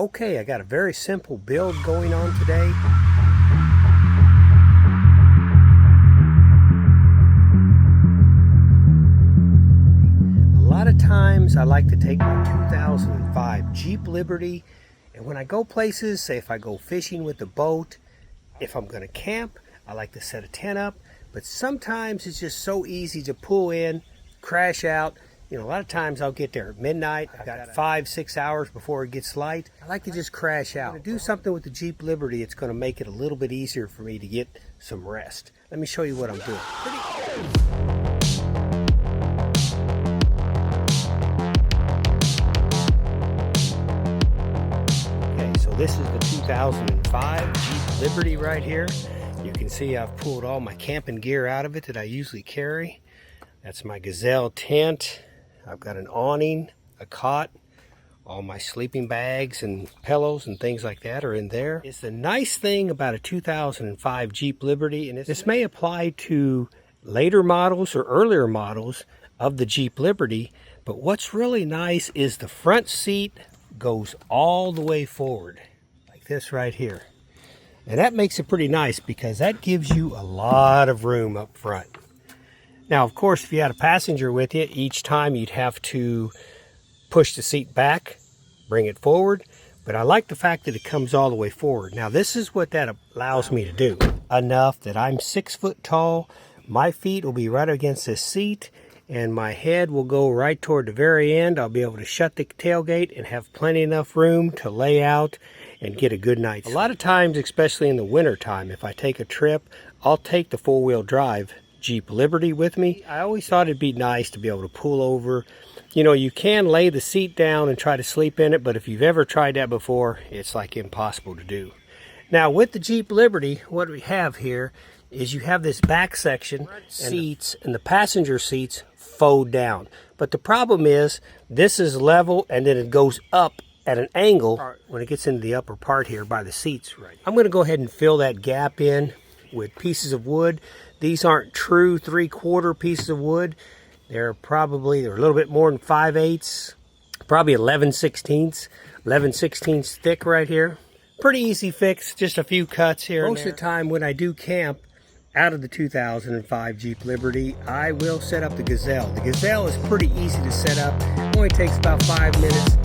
Okay, I got a very simple build going on today. A lot of times I like to take my 2005 Jeep Liberty, and when I go places, say if I go fishing with the boat, if I'm going to camp, I like to set a tent up, but sometimes it's just so easy to pull in, crash out. You know, a lot of times I'll get there at midnight. I've got 5-6 hours before it gets light. I like to just crash out. To do something with the Jeep Liberty, it's going to make it a little bit easier for me to get some rest. Let me show you what I'm doing. Okay, so this is the 2005 Jeep Liberty right here. You can see I've pulled all my camping gear out of it that I usually carry. That's my Gazelle tent. I've got an awning, a cot, all my sleeping bags and pillows and things like that are in there. It's the nice thing about a 2005 Jeep Liberty, and this may apply to later models or earlier models of the Jeep Liberty, but what's really nice is the front seat goes all the way forward, like this right here. And that makes it pretty nice because that gives you a lot of room up front. Now, of course, if you had a passenger with you, each time you'd have to push the seat back, bring it forward. But I like the fact that it comes all the way forward. Now, this is what that allows me to do. Enough that I'm 6 foot tall, my feet will be right against this seat, and my head will go right toward the very end. I'll be able to shut the tailgate and have plenty enough room to lay out and get a good night's sleep. A lot of times, especially in the winter time, if I take a trip, I'll take the four-wheel drive Jeep Liberty with me. I always thought it'd be nice to be able to pull over. You know, you can lay the seat down and try to sleep in it, but if you've ever tried that before, it's like impossible to do. Now, with the Jeep Liberty, what we have here is you have this back section, seats, and the passenger seats fold down. But the problem is, this is level, and then it goes up at an angle when it gets into the upper part here by the seats. Right. I'm going to go ahead and fill that gap in with pieces of wood. These aren't true 3/4 pieces of wood. They're a little bit more than 5/8, probably 11/16, 11/16 thick right here. Pretty easy fix, just a few cuts here. Most of the time when I do camp out of the 2005 Jeep Liberty, I will set up the Gazelle. The Gazelle is pretty easy to set up. It only takes about 5 minutes.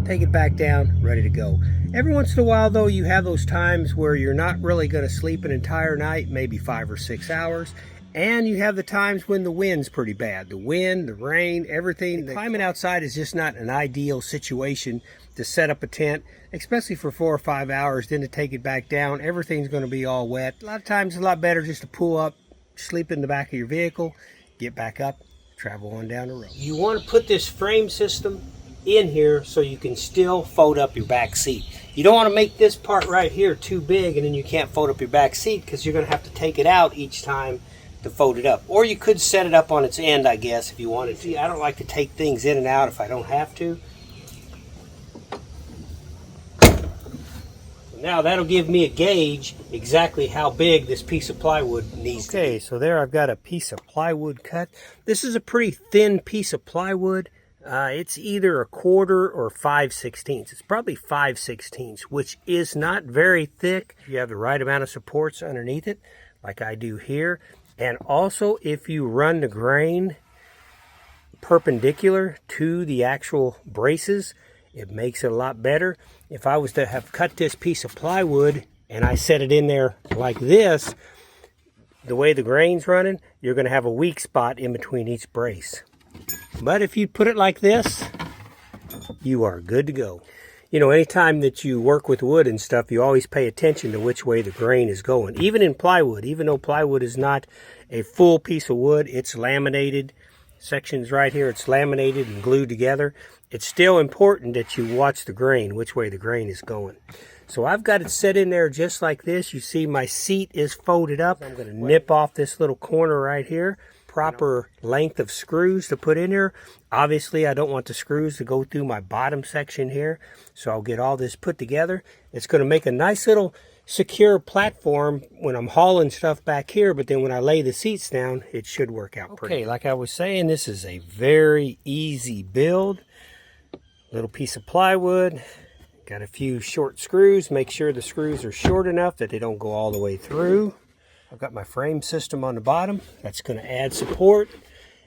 Take it back down, ready to go. Every once in a while, though, you have those times where you're not really going to sleep an entire night, maybe 5 or 6 hours, and you have the times when the wind's pretty bad. The wind, the rain, everything. The climate outside is just not an ideal situation to set up a tent, especially for 4 or 5 hours, then to take it back down. Everything's going to be all wet. A lot of times it's a lot better just to pull up, sleep in the back of your vehicle, get back up, travel on down the road. You want to put this frame system in here so you can still fold up your back seat. You don't want to make this part right here too big and then you can't fold up your back seat because you're going to have to take it out each time to fold it up. Or you could set it up on its end, I guess, if you wanted to. I don't like to take things in and out if I don't have to. Now that'll give me a gauge exactly how big this piece of plywood needs to be. Okay, so there I've got a piece of plywood cut. This is a pretty thin piece of plywood. It's either 1/4 or 5/16. It's probably 5/16, which is not very thick. You have the right amount of supports underneath it, like I do here. And also, if you run the grain perpendicular to the actual braces, it makes it a lot better. If I was to have cut this piece of plywood and I set it in there like this, the way the grain's running, you're going to have a weak spot in between each brace. But if you put it like this, you are good to go. You know, anytime that you work with wood and stuff, you always pay attention to which way the grain is going. Even in plywood, even though plywood is not a full piece of wood, it's laminated. Sections right here, it's laminated and glued together. It's still important that you watch the grain, which way the grain is going. So I've got it set in there just like this. You see my seat is folded up. I'm going to nip off this little corner right here. Proper length of screws to put in here. Obviously, I don't want the screws to go through my bottom section here, so I'll get all this put together. It's going to make a nice little secure platform when I'm hauling stuff back here, but then when I lay the seats down, it should work out pretty. Okay, like I was saying, this is a very easy build. Little piece of plywood, got a few short screws. Make sure the screws are short enough that they don't go all the way through. I've got my frame system on the bottom. That's going to add support,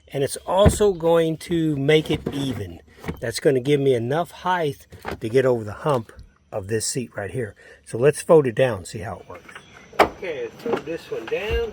and it's also going to make it even. That's going to give me enough height to get over the hump of this seat right here. So let's fold it down, see how it works. Okay, let's fold this one down.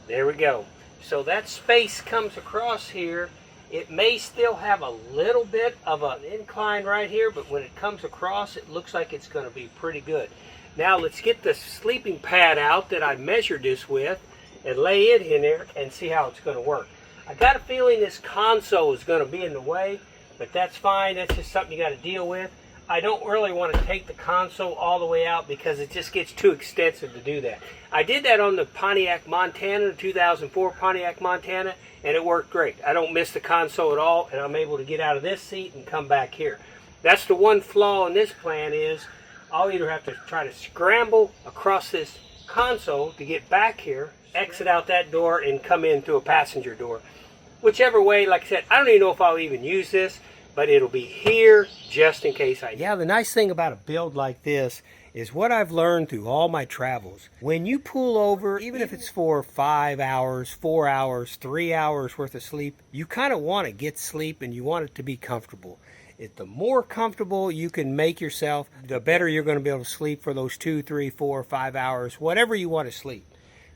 There we go. So that space comes across here. It may still have a little bit of an incline right here, but when it comes across, it looks like it's going to be pretty good. Now let's get the sleeping pad out that I measured this with and lay it in there and see how it's going to work. I got a feeling this console is going to be in the way, but that's fine. That's just something you got to deal with. I don't really want to take the console all the way out because it just gets too extensive to do that. I did that on the Pontiac Montana, the 2004 Pontiac Montana, and it worked great. I don't miss the console at all, and I'm able to get out of this seat and come back here. That's the one flaw in this plan is I'll either have to try to scramble across this console to get back here, exit out that door, and come in through a passenger door. Whichever way, like I said, I don't even know if I'll even use this, but it'll be here just in case I do. Yeah, the nice thing about a build like this is what I've learned through all my travels. When you pull over, even if it's for 5 hours, 4 hours, 3 hours worth of sleep, you kind of want to get sleep and you want it to be comfortable. The more comfortable you can make yourself, the better you're going to be able to sleep for those 2, 3, 4, 5 hours, whatever you want to sleep.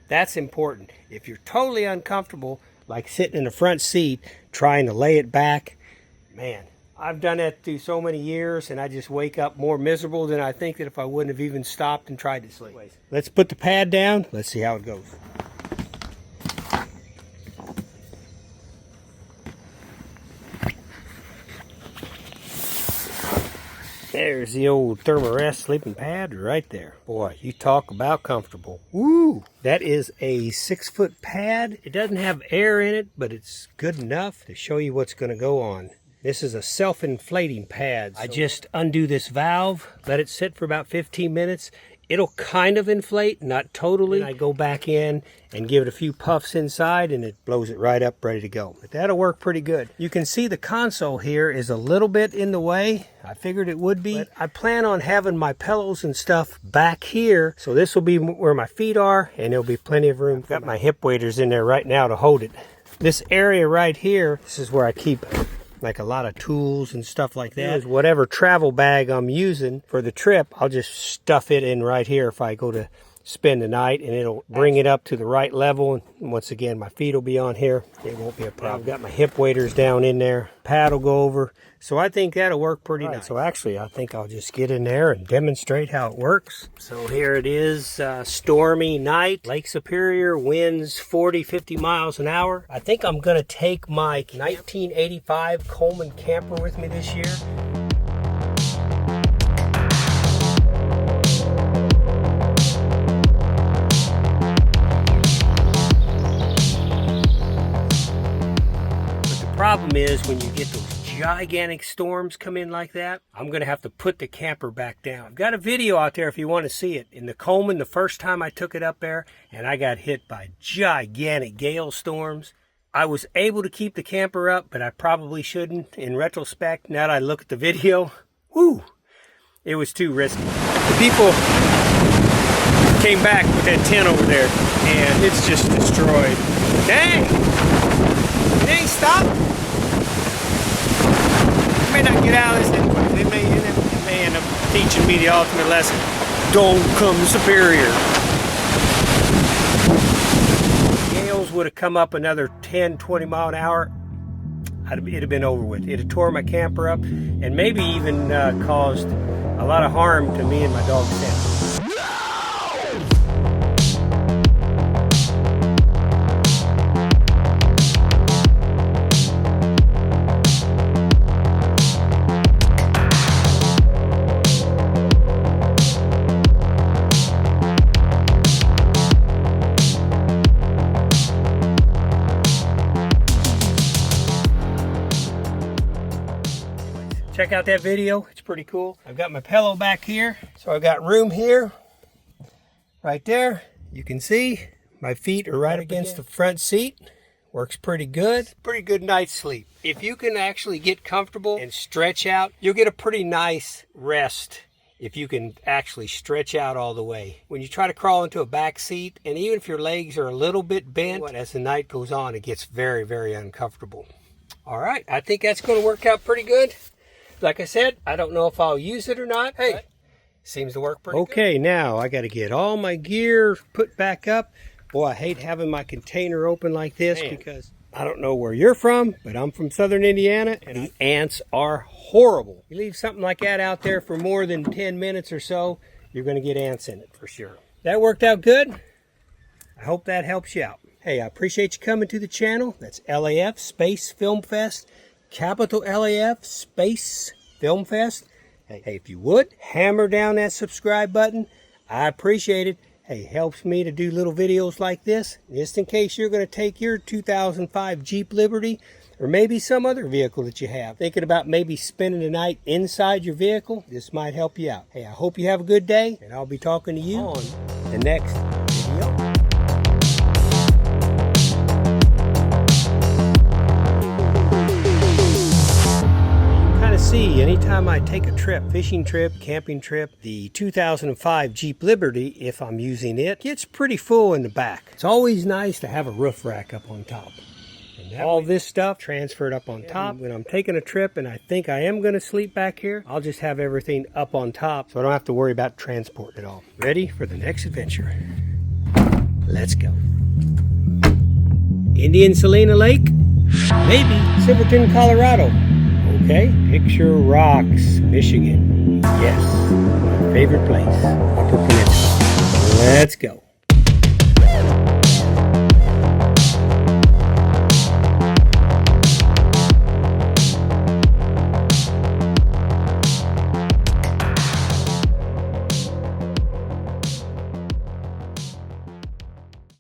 That's important. If you're totally uncomfortable, like sitting in the front seat, trying to lay it back, man, I've done that through so many years, and I just wake up more miserable than I think that if I wouldn't have even stopped and tried to sleep. Let's put the pad down. Let's see how it goes. There's the old Thermarest sleeping pad right there. Boy, you talk about comfortable. Woo! That is a 6-foot pad. It doesn't have air in it, but it's good enough to show you what's going to go on. This is a self-inflating pad. I just undo this valve, let it sit for about 15 minutes. It'll kind of inflate, not totally. I go back in and give it a few puffs inside and it blows it right up, ready to go. But that'll work pretty good. You can see the console here is a little bit in the way. I figured it would be. But I plan on having my pillows and stuff back here. So this will be where my feet are and there'll be plenty of room. I've got my hip waders in there right now to hold it. This area right here, this is where I keep like a lot of tools and stuff like that. Whatever travel bag I'm using for the trip, I'll just stuff it in right here if I go to spend the night, and it'll bring it up to the right level. And once again, my feet will be on here. It won't be a problem. I've got my hip waders down in there. Pad will go over. So I think that'll work pretty nice. So actually, I think I'll just get in there and demonstrate how it works. So here it is, stormy night, Lake Superior, winds 40, 50 miles an hour. I think I'm gonna take my 1985 Coleman camper with me this year. Problem is when you get those gigantic storms come in like that, I'm going to have to put the camper back down. I've got a video out there if you want to see it. In the Coleman, the first time I took it up there, and I got hit by gigantic gale storms. I was able to keep the camper up, but I probably shouldn't. In retrospect, now that I look at the video, whoo, it was too risky. The people came back with that tent over there, and it's just destroyed. Dang! It ain't stopped. I may not get out of this thing, but it may end up teaching me the ultimate lesson. Don't come to Superior. Gales would have come up another 10, 20 mile an hour. It'd have been over with. It'd have tore my camper up and maybe even caused a lot of harm to me and my dog's tent. Check out that video, it's pretty cool. I've got my pillow back here, so I've got room here Right there, you can see my feet are right against the front seat. Works pretty good. Pretty good night's sleep. If you can actually get comfortable and stretch out, you'll get a pretty nice rest if you can actually stretch out all the way. When you try to crawl into a back seat, and even if your legs are a little bit bent, as the night goes on, it gets very, very uncomfortable. All right, I think that's going to work out pretty good. Like I said, I don't know if I'll use it or not. Hey, seems to work pretty good. Okay, now I got to get all my gear put back up. Boy, I hate having my container open like this because I don't know where you're from, but I'm from southern Indiana, and the ants are horrible. You leave something like that out there for more than 10 minutes or so, you're going to get ants in it for sure. That worked out good. I hope that helps you out. Hey, I appreciate you coming to the channel. That's LAF Space Film Fest, capital LAF Space Film Fest. Hey, if you would, hammer down that subscribe button. I appreciate it. Hey, it helps me to do little videos like this, just in case you're going to take your 2005 Jeep Liberty or maybe some other vehicle that you have. Thinking about maybe spending the night inside your vehicle, this might help you out. Hey, I hope you have a good day, and I'll be talking to you on the next video. See, anytime I take a trip, fishing trip, camping trip, the 2005 Jeep Liberty, if I'm using it, gets pretty full in the back. It's always nice to have a roof rack up on top. And all this stuff transferred up on top. When I'm taking a trip and I think I am going to sleep back here, I'll just have everything up on top so I don't have to worry about transport at all. Ready for the next adventure. Let's go. Indian Salina Lake? Maybe. Silverton, Colorado. Okay, Picture Rocks, Michigan. Yes, my favorite place, Upper Peninsula. Let's go.